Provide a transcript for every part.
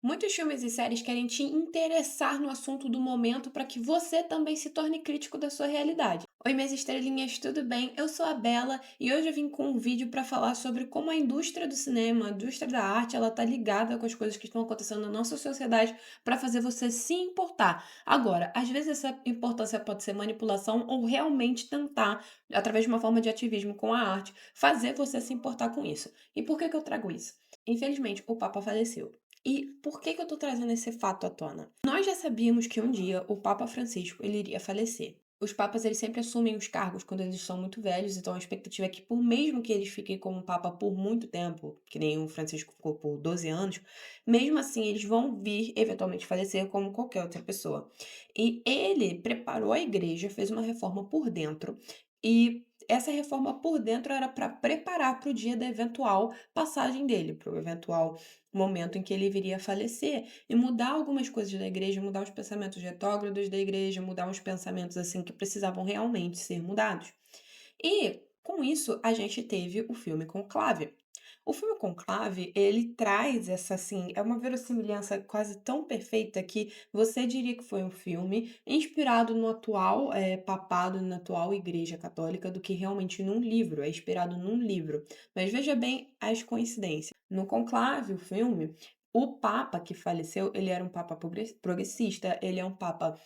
Muitos filmes e séries querem te interessar no assunto do momento para que você também se torne crítico da sua realidade. Oi, minhas estrelinhas, tudo bem? Eu sou a Bela e hoje eu vim com um vídeo para falar sobre como a indústria do cinema, a indústria da arte, ela tá ligada com as coisas que estão acontecendo na nossa sociedade para fazer você se importar. Agora, às vezes essa importância pode ser manipulação ou realmente tentar, através de uma forma de ativismo com a arte, fazer você se importar com isso. E por que que eu trago isso? Infelizmente, o Papa faleceu. E por que que eu tô trazendo esse fato à tona? Nós já sabíamos que um dia o Papa Francisco ele iria falecer. Os papas eles sempre assumem os cargos quando eles são muito velhos, então a expectativa é que por mesmo que eles fiquem como papa por muito tempo, que nem o Francisco ficou por 12 anos, mesmo assim eles vão vir eventualmente falecer como qualquer outra pessoa. E ele preparou a igreja, fez uma reforma por dentro, e essa reforma por dentro era para preparar para o dia da eventual passagem dele, para o eventual momento em que ele viria a falecer e mudar algumas coisas da igreja, mudar os pensamentos retrógrados da igreja, mudar uns pensamentos assim que precisavam realmente ser mudados. E com isso a gente teve o filme Conclave. O filme Conclave, ele traz essa assim, é uma verossimilhança quase tão perfeita que você diria que foi um filme inspirado no atual papado, na atual Igreja Católica, do que realmente num livro, é inspirado num livro. Mas veja bem as coincidências. No Conclave, o filme, o Papa que faleceu, ele era um Papa progressista, ele é um Papa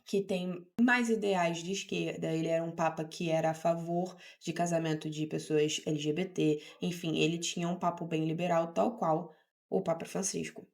que tem mais ideais de esquerda, ele era um papa que era a favor de casamento de pessoas LGBT, enfim, ele tinha um papo bem liberal, tal qual o Papa Francisco.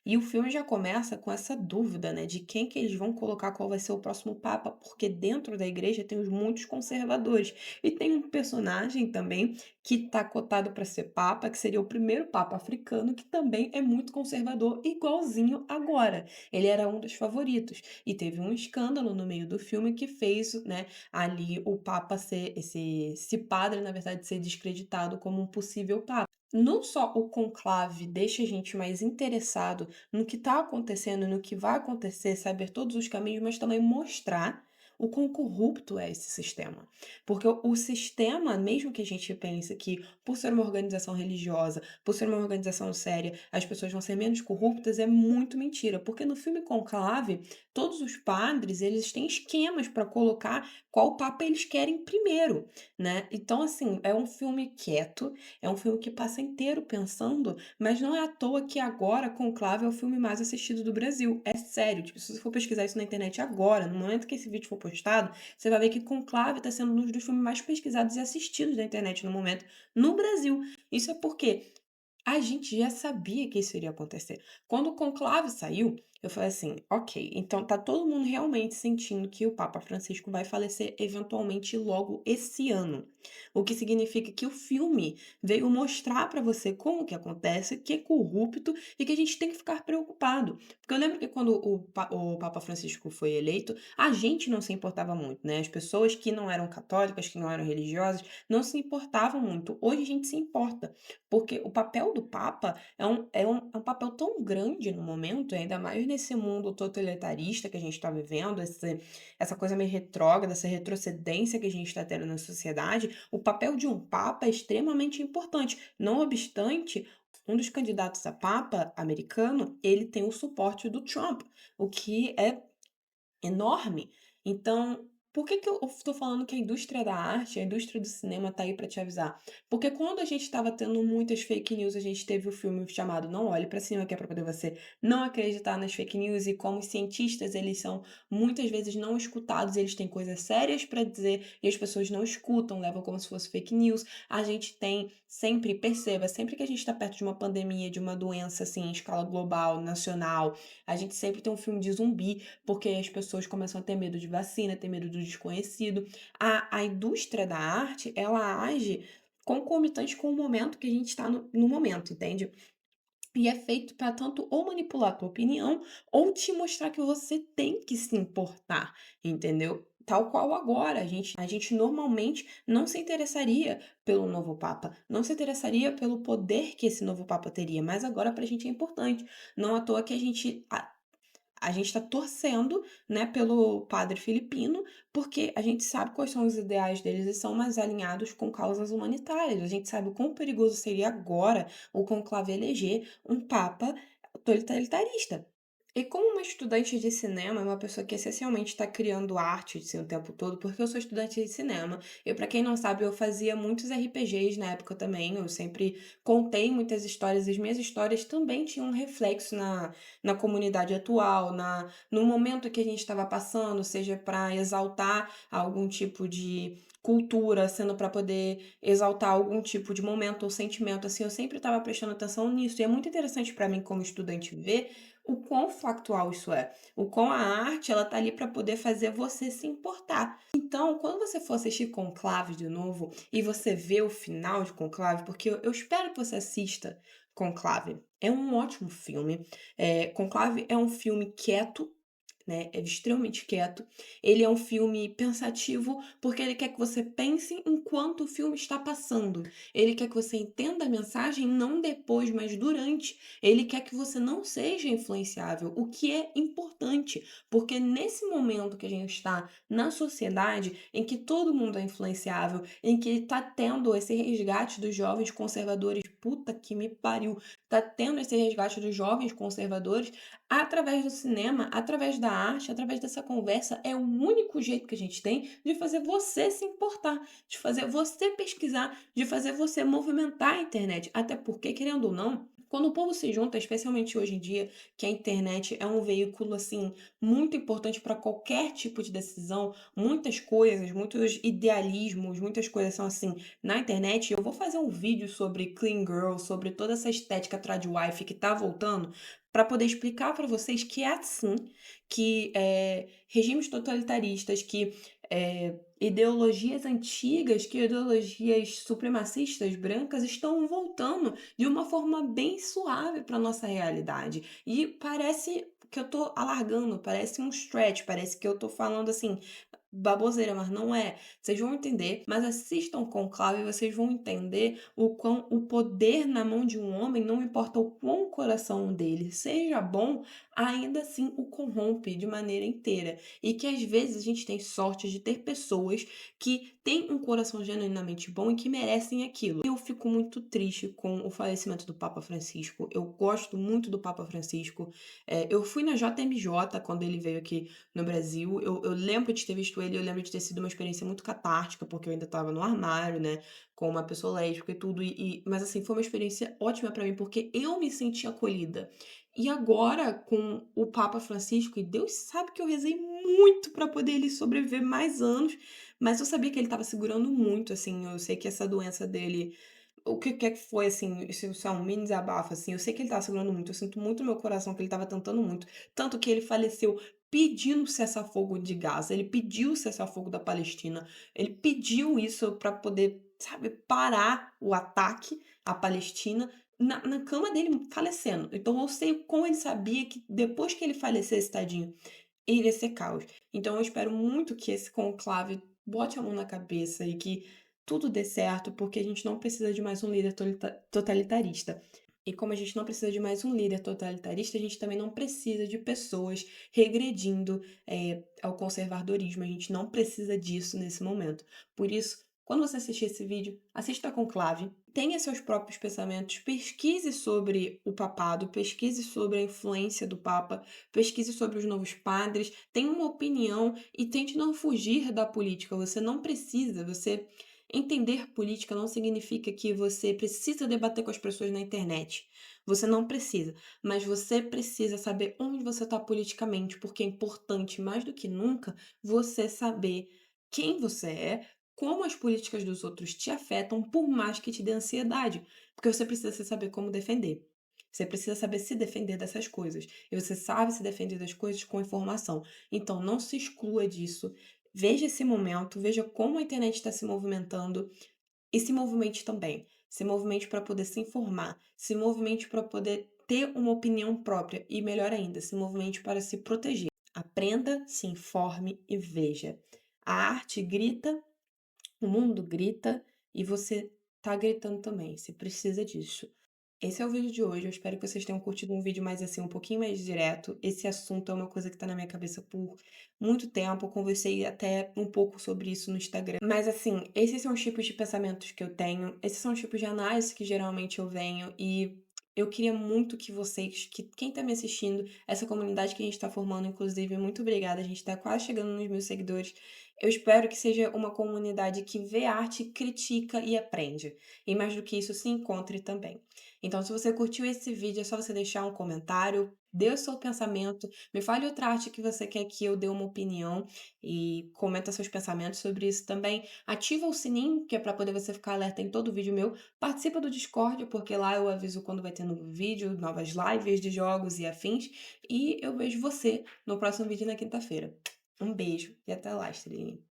E o filme já começa com essa dúvida, né, de quem que eles vão colocar, qual vai ser o próximo papa, porque dentro da igreja tem os muitos conservadores. E tem um personagem também que tá cotado para ser papa, que seria o primeiro papa africano, que também é muito conservador, igualzinho agora. Ele era um dos favoritos. E teve um escândalo no meio do filme que fez, né, ali o papa ser esse padre, na verdade, ser descreditado como um possível papa. Não só o conclave deixa a gente mais interessado no que está acontecendo, no que vai acontecer, saber todos os caminhos, mas também mostrar o quão corrupto é esse sistema. Porque o sistema, mesmo que a gente pense que por ser uma organização religiosa, por ser uma organização séria, as pessoas vão ser menos corruptas, é muito mentira. Porque no filme Conclave, todos os padres, eles têm esquemas para colocar qual papa eles querem primeiro, né? Então, assim, é um filme quieto, é um filme que passa inteiro pensando, mas não é à toa que agora Conclave é o filme mais assistido do Brasil. É sério, tipo, se você for pesquisar isso na internet agora, no momento que esse vídeo for postado, você vai ver que Conclave está sendo um dos filmes mais pesquisados e assistidos da internet no momento no Brasil. Isso é porque a gente já sabia que isso iria acontecer. Quando o conclave saiu, eu falei assim: ok, então tá todo mundo realmente sentindo que o Papa Francisco vai falecer eventualmente logo esse ano. O que significa que o filme veio mostrar pra você como que acontece, que é corrupto e que a gente tem que ficar preocupado. Porque eu lembro que quando o Papa Francisco foi eleito, a gente não se importava muito, né? As pessoas que não eram católicas, que não eram religiosas, não se importavam muito. Hoje a gente se importa. Porque o papel do Papa é um papel tão grande no momento, ainda mais nesse mundo totalitarista que a gente está vivendo, essa coisa meio retrógrada, essa retrocedência que a gente está tendo na sociedade, o papel de um Papa é extremamente importante. Não obstante, um dos candidatos a Papa americano, ele tem o suporte do Trump, o que é enorme. Então, por que que eu estou falando que a indústria da arte, a indústria do cinema tá aí para te avisar? Porque quando a gente estava tendo muitas fake news, a gente teve o filme chamado Não Olhe para Cima, que é para poder você não acreditar nas fake news e como os cientistas, eles são muitas vezes não escutados, eles têm coisas sérias para dizer e as pessoas não escutam, levam como se fosse fake news. A gente tem sempre, perceba, sempre que a gente está perto de uma pandemia, de uma doença assim, em escala global, nacional, a gente sempre tem um filme de zumbi porque as pessoas começam a ter medo de vacina, ter medo do desconhecido. A indústria da arte, ela age concomitante com o momento que a gente está no momento, entende? E é feito para tanto ou manipular a tua opinião ou te mostrar que você tem que se importar, entendeu? Tal qual agora, a gente normalmente não se interessaria pelo novo Papa, não se interessaria pelo poder que esse novo Papa teria, mas agora para a gente é importante. Não à toa que a gente está torcendo, né, pelo padre filipino, porque a gente sabe quais são os ideais deles e são mais alinhados com causas humanitárias. A gente sabe o quão perigoso seria agora o conclave eleger um papa totalitarista. E como uma estudante de cinema, uma pessoa que essencialmente está criando arte assim, o tempo todo, porque eu sou estudante de cinema. Eu, para quem não sabe, eu fazia muitos RPGs na época também. Eu sempre contei muitas histórias. As minhas histórias também tinham um reflexo na comunidade atual, no momento que a gente estava passando, seja para exaltar algum tipo de cultura, sendo para poder exaltar algum tipo de momento ou sentimento, assim, eu sempre estava prestando atenção nisso. E é muito interessante para mim como estudante ver o quão factual isso é, o quão a arte ela tá ali para poder fazer você se importar. Então, quando você for assistir Conclave de novo e você vê o final de Conclave, porque eu espero que você assista Conclave. É um ótimo filme. Conclave é um filme quieto, né, é extremamente quieto. Ele é um filme pensativo, porque ele quer que você pense enquanto o filme está passando. Ele quer que você entenda a mensagem não depois, mas durante. Ele quer que você não seja influenciável, o que é importante, porque nesse momento que a gente está na sociedade, em que todo mundo é influenciável, em que está tendo esse resgate dos jovens conservadores, puta que me pariu, tá tendo esse resgate dos jovens conservadores, através do cinema, através da arte, através dessa conversa, é o único jeito que a gente tem de fazer você se importar, de fazer você pesquisar, de fazer você movimentar a internet. Até porque, querendo ou não, quando o povo se junta, especialmente hoje em dia, que a internet é um veículo assim muito importante para qualquer tipo de decisão, muitas coisas, muitos idealismos, muitas coisas são assim na internet. Eu vou fazer um vídeo sobre Clean Girl, sobre toda essa estética trad-wife que tá voltando, para poder explicar para vocês que é assim, que regimes totalitaristas, que ideologias antigas, que ideologias supremacistas brancas estão voltando de uma forma bem suave para nossa realidade. E parece que eu tô alargando, parece um stretch, parece que eu tô falando assim baboseira, mas não é. Vocês vão entender, mas assistam Conclave e vocês vão entender o quão o poder na mão de um homem, não importa o quão o coração dele seja bom, ainda assim o corrompe de maneira inteira. E que às vezes a gente tem sorte de ter pessoas que têm um coração genuinamente bom e que merecem aquilo. Eu fico muito triste com o falecimento do Papa Francisco. Eu gosto muito do Papa Francisco. Eu fui na JMJ quando ele veio aqui no Brasil. Eu lembro de ter visto ele, eu lembro de ter sido uma experiência muito catártica, porque eu ainda estava no armário, né, com uma pessoa lésbica e tudo, mas assim, foi uma experiência ótima pra mim, porque eu me senti acolhida. E agora, com o Papa Francisco, e Deus sabe que eu rezei muito pra poder ele sobreviver mais anos, mas eu sabia que ele estava segurando muito, assim, eu sei que essa doença dele, o que quer que foi, assim, isso é um mini desabafo, assim, eu sei que ele estava segurando muito, eu sinto muito no meu coração que ele estava tentando muito, tanto que ele faleceu pedindo cessar-fogo de Gaza, ele pediu cessar-fogo da Palestina, ele pediu isso para poder, sabe, parar o ataque à Palestina na cama dele falecendo. Então eu sei como ele sabia que depois que ele falecesse, tadinho, iria ser caos. Então eu espero muito que esse conclave bote a mão na cabeça e que tudo dê certo, porque a gente não precisa de mais um líder totalitarista. E como a gente não precisa de mais um líder totalitarista, a gente também não precisa de pessoas regredindo, ao conservadorismo. A gente não precisa disso nesse momento. Por isso, quando você assistir esse vídeo, assista com Conclave, tenha seus próprios pensamentos, pesquise sobre o papado, pesquise sobre a influência do Papa, pesquise sobre os novos padres, tenha uma opinião e tente não fugir da política. Você não precisa, você entender política não significa que você precisa debater com as pessoas na internet. Você não precisa, mas você precisa saber onde você está politicamente, porque é importante mais do que nunca você saber quem você é, como as políticas dos outros te afetam, por mais que te dê ansiedade, porque você precisa saber como defender. Você precisa saber se defender dessas coisas. E você sabe se defender das coisas com informação. Então, não se exclua disso. Veja esse momento, veja como a internet está se movimentando e se movimente também. Se movimente para poder se informar, se movimente para poder ter uma opinião própria e, melhor ainda, se movimente para se proteger. Aprenda, se informe e veja. A arte grita, o mundo grita e você tá gritando também. Você precisa disso. Esse é o vídeo de hoje. Eu espero que vocês tenham curtido um vídeo mais assim, um pouquinho mais direto. Esse assunto é uma coisa que tá na minha cabeça por muito tempo. Eu conversei até um pouco sobre isso no Instagram. Mas assim, esses são os tipos de pensamentos que eu tenho. Esses são os tipos de análise que geralmente eu venho. E Eu queria muito que vocês, que quem está me assistindo, essa comunidade que a gente está formando, inclusive, muito obrigada, a gente está quase chegando nos 1000 seguidores. Eu espero que seja uma comunidade que vê arte, critica e aprende. E mais do que isso, se encontre também. Então, se você curtiu esse vídeo, é só você deixar um comentário, dê o seu pensamento, me fale outra arte que você quer que eu dê uma opinião e comenta seus pensamentos sobre isso também. Ativa o sininho, que é para poder você ficar alerta em todo vídeo meu. Participa do Discord, porque lá eu aviso quando vai ter novo vídeo, novas lives de jogos e afins. E eu vejo você no próximo vídeo na quinta-feira. Um beijo e até lá, estrelinha.